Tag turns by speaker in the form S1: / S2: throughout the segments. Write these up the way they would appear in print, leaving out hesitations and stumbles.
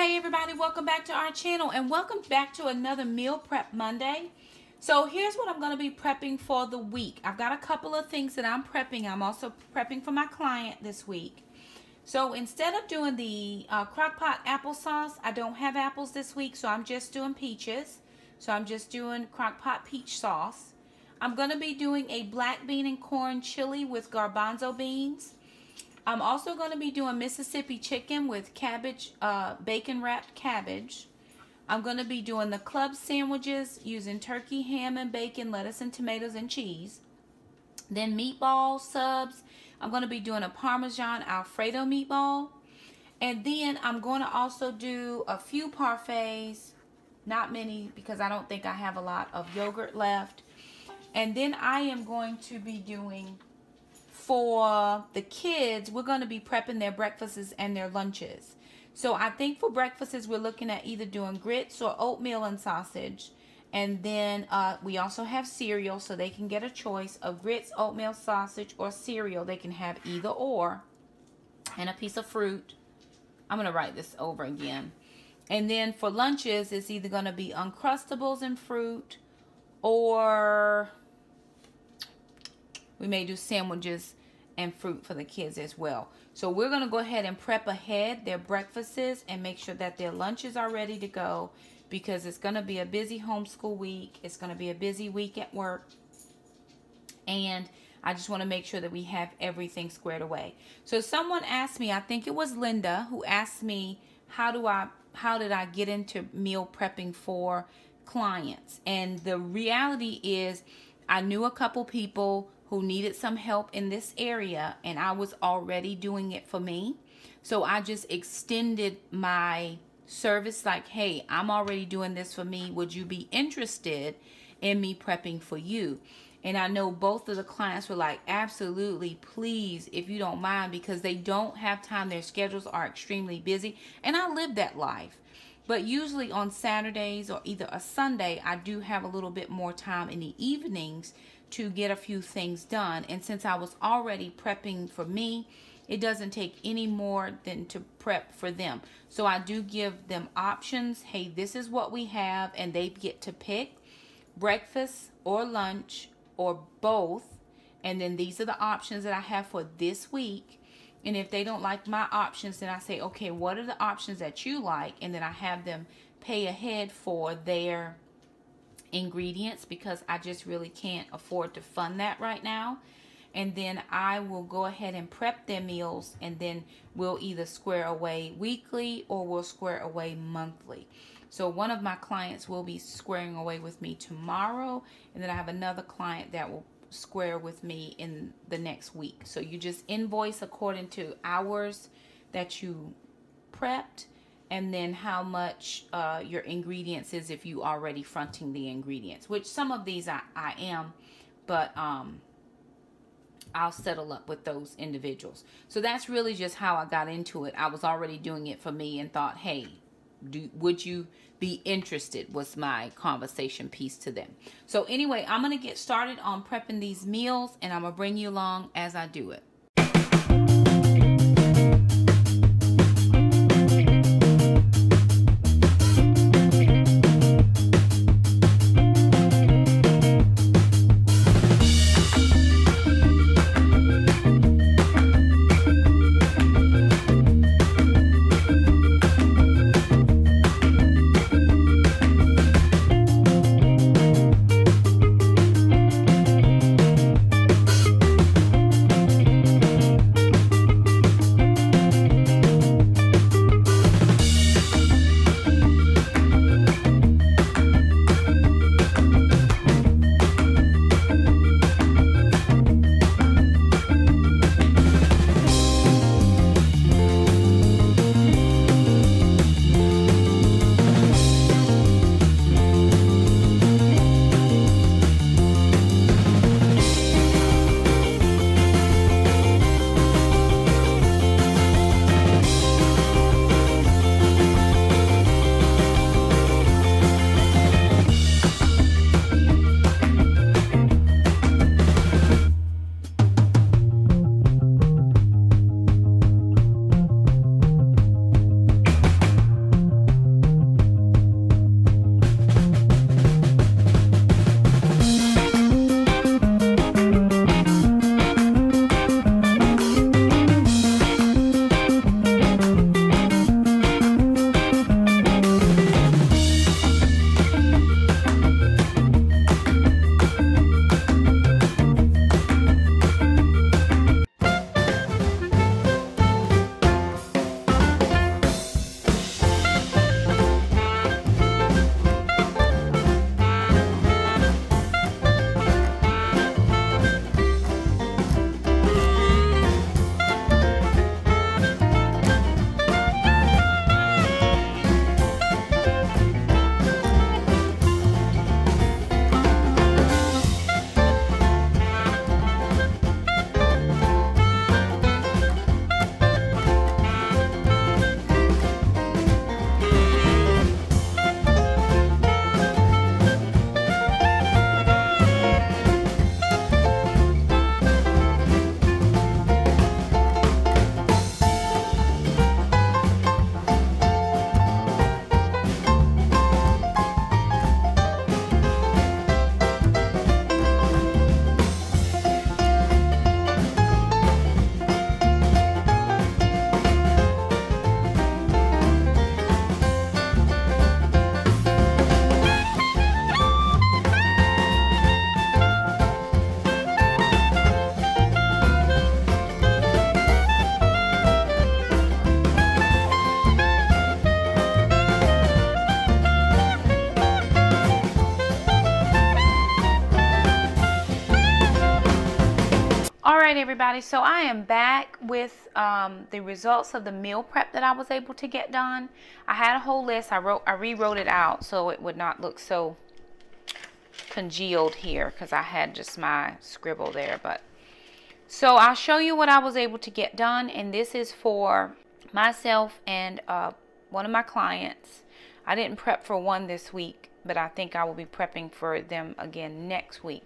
S1: Hey everybody, welcome back to our channel and welcome back to another Meal Prep Monday. So here's what I'm going to be prepping for the week. I've got a couple of things that I'm prepping. I'm also prepping for my client this week. So instead of doing the crock-pot applesauce, I don't have apples this week, so I'm just doing peaches. So I'm just doing crock-pot peach sauce. I'm going to be doing a black bean and corn chili with garbanzo beans. I'm also going to be doing Mississippi chicken with cabbage, bacon wrapped cabbage. I'm going to be doing the club sandwiches using turkey, ham and bacon, lettuce and tomatoes and cheese. Then meatball subs. I'm going to be doing a Parmesan Alfredo meatball. And then I'm going to also do a few parfaits. Not many because I don't think I have a lot of yogurt left. And then I am going to be doing, for the kids, we're going to be prepping their breakfasts and their lunches. So I think for breakfasts, we're looking at either doing grits or oatmeal and sausage. And then we also have cereal, so they can get a choice of grits, oatmeal, sausage, or cereal. They can have either or. And a piece of fruit. I'm going to write this over again. And then for lunches, it's either going to be Uncrustables and fruit, or we may do sandwiches and fruit for the kids as well. So we're going to go ahead and prep ahead their breakfasts and make sure that their lunches are ready to go, because it's going to be a busy homeschool week. It's going to be a busy week at work. And I just want to make sure that we have everything squared away. So someone asked me, I think it was Linda, who asked me, how did I get into meal prepping for clients? And the reality is, I knew a couple people who needed some help in this area, and I was already doing it for me. So I just extended my service like, hey, I'm already doing this for me. Would you be interested in me prepping for you? And I know both of the clients were like, absolutely, please, if you don't mind, because they don't have time. Their schedules are extremely busy, and I live that life. But usually on Saturdays or either a Sunday, I do have a little bit more time in the evenings to get a few things done. And since I was already prepping for me, it doesn't take any more than to prep for them. So I do give them options. Hey, this is what we have, and they get to pick breakfast or lunch or both. And then these are the options that I have for this week. And if they don't like my options, then I say, okay, what are the options that you like? And then I have them pay ahead for their ingredients, because I just really can't afford to fund that right now. And then I will go ahead and prep their meals, and then we'll either square away weekly or we'll square away monthly. So one of my clients will be squaring away with me tomorrow, and then I have another client that will square with me in the next week. So you just invoice according to hours that you prepped, and then how much your ingredients is if you already fronting the ingredients, which some of these I am, but I'll settle up with those individuals. So that's really just how I got into it. I was already doing it for me and thought, hey, would you be interested, was my conversation piece to them. So anyway, I'm going to get started on prepping these meals, and I'm going to bring you along as I do it. right, everybody, so I am back with the results of the meal prep that I was able to get done. I had a whole list. I rewrote it out so it would not look so congealed here because I had just my scribble there. But so I'll show you what I was able to get done, and this is for myself and one of my clients. I didn't prep for one this week, but I think I will be prepping for them again next week.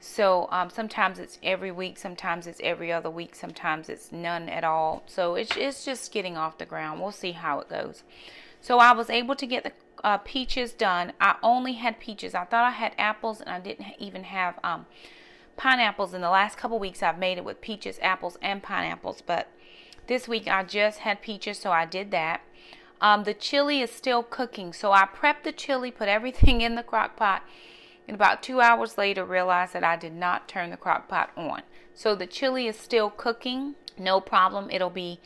S1: So sometimes it's every week, sometimes it's every other week, sometimes it's none at all. So it's just getting off the ground. We'll see how it goes. So I was able to get the peaches done. I only had peaches. I thought I had apples, and I didn't even have pineapples. In the last couple weeks I've made it with peaches, apples, and pineapples, but this week I just had peaches, so I did that. The chili is still cooking, so I prepped the chili, put everything in the crock pot. And about 2 hours later, realized that I did not turn the crock pot on. So the chili is still cooking. No problem. It'll be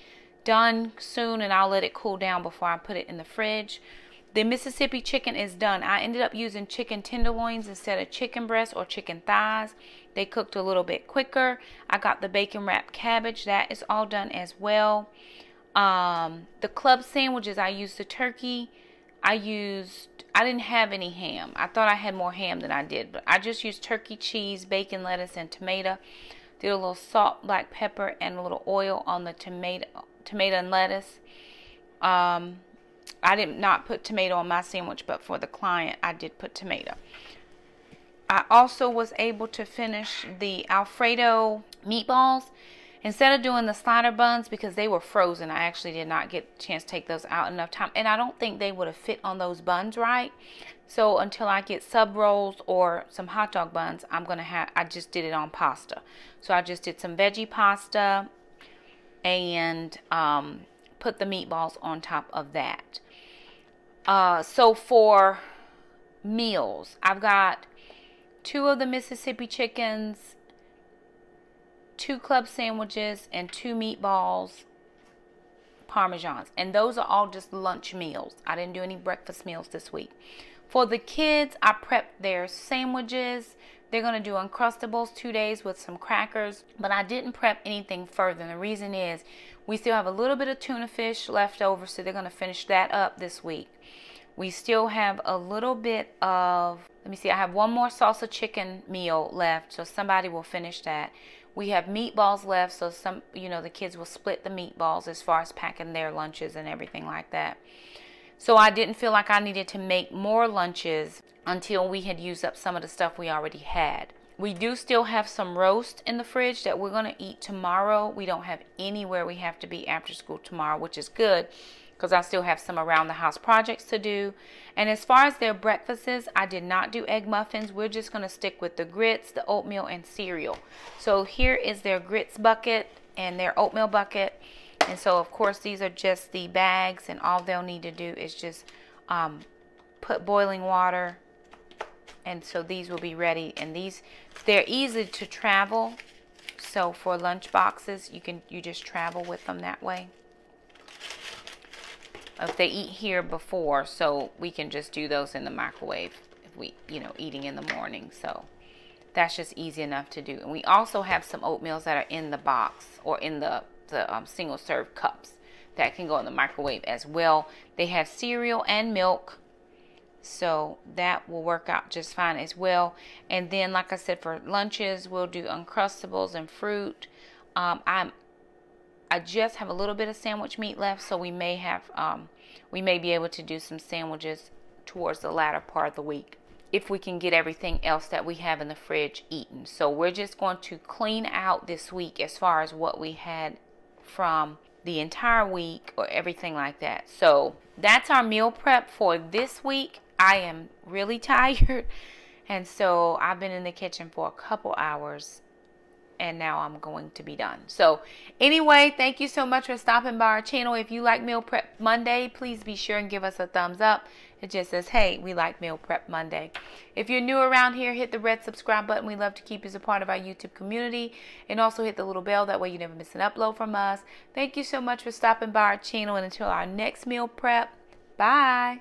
S1: done soon, and I'll let it cool down before I put it in the fridge. The Mississippi chicken is done. I ended up using chicken tenderloins instead of chicken breasts or chicken thighs. They cooked a little bit quicker. I got the bacon wrapped cabbage. That is all done as well. The club sandwiches, I used the turkey. I didn't have any ham. I thought I had more ham than I did, but I just used turkey, cheese, bacon, lettuce, and tomato. Did a little salt, black pepper, and a little oil on the tomato and lettuce. I did not put tomato on my sandwich, but for the client, I did put tomato. I also was able to finish the Alfredo meatballs. Instead of doing the slider buns, because they were frozen, I actually did not get a chance to take those out enough time. And I don't think they would have fit on those buns right. So until I get sub rolls or some hot dog buns, I just did it on pasta. So I just did some veggie pasta and put the meatballs on top of that. So for meals, I've got 2 of the Mississippi chickens, 2 club sandwiches, and 2 meatballs, parmesans. And those are all just lunch meals. I didn't do any breakfast meals this week. For the kids, I prepped their sandwiches. They're going to do Uncrustables 2 days with some crackers. But I didn't prep anything further. And the reason is we still have a little bit of tuna fish left over, so they're going to finish that up this week. We still have a little bit of, let me see, I have one more salsa chicken meal left, so somebody will finish that. We have meatballs left, so the kids will split the meatballs as far as packing their lunches and everything like that. So I didn't feel like I needed to make more lunches until we had used up some of the stuff we already had. We do still have some roast in the fridge that we're going to eat tomorrow. We don't have anywhere we have to be after school tomorrow, which is good, because I still have some around the house projects to do. And as far as their breakfasts, I did not do egg muffins. We're just going to stick with the grits, the oatmeal, and cereal. So here is their grits bucket and their oatmeal bucket. And so, of course, these are just the bags, and all they'll need to do is just put boiling water. And so these will be ready. And they're easy to travel. So for lunch boxes, you just travel with them that way. If they eat here before, so we can just do those in the microwave if we, eating in the morning. So that's just easy enough to do. And we also have some oatmeals that are in the box or in the single serve cups that can go in the microwave as well. They have cereal and milk, so that will work out just fine as well. And then, like I said, for lunches, we'll do Uncrustables and fruit. I just have a little bit of sandwich meat left, so we may be able to do some sandwiches towards the latter part of the week if we can get everything else that we have in the fridge eaten. So we're just going to clean out this week as far as what we had from the entire week or everything like that. So that's our meal prep for this week. I am really tired, and so I've been in the kitchen for a couple hours, and now I'm going to be done. So anyway, thank you so much for stopping by our channel. If you like Meal Prep Monday, please be sure and give us a thumbs up. It just says, hey, we like Meal Prep Monday. If you're new around here, hit the red subscribe button. We love to keep you as a part of our YouTube community. And also hit the little bell. That way you never miss an upload from us. Thank you so much for stopping by our channel. And until our next meal prep, bye.